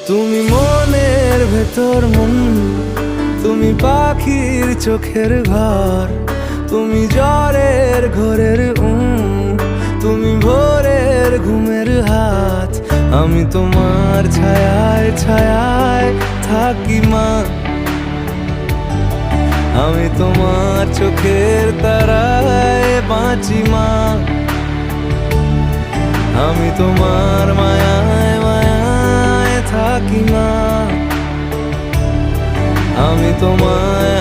তুমি মনের ভেতর মন, তুমি পাখির চোখের ঘর, তুমি জ্বরের ঘোরের তুমি ভোরের ঘুমের হাত। আমি তোমার ছায়ায় ছায়ায় থাকি মা, আমি তোমার চোখের তারায় বাঁচি মা, আমি তোমার মায়ায় মায়ায় থাকি মা, আমি তোমায়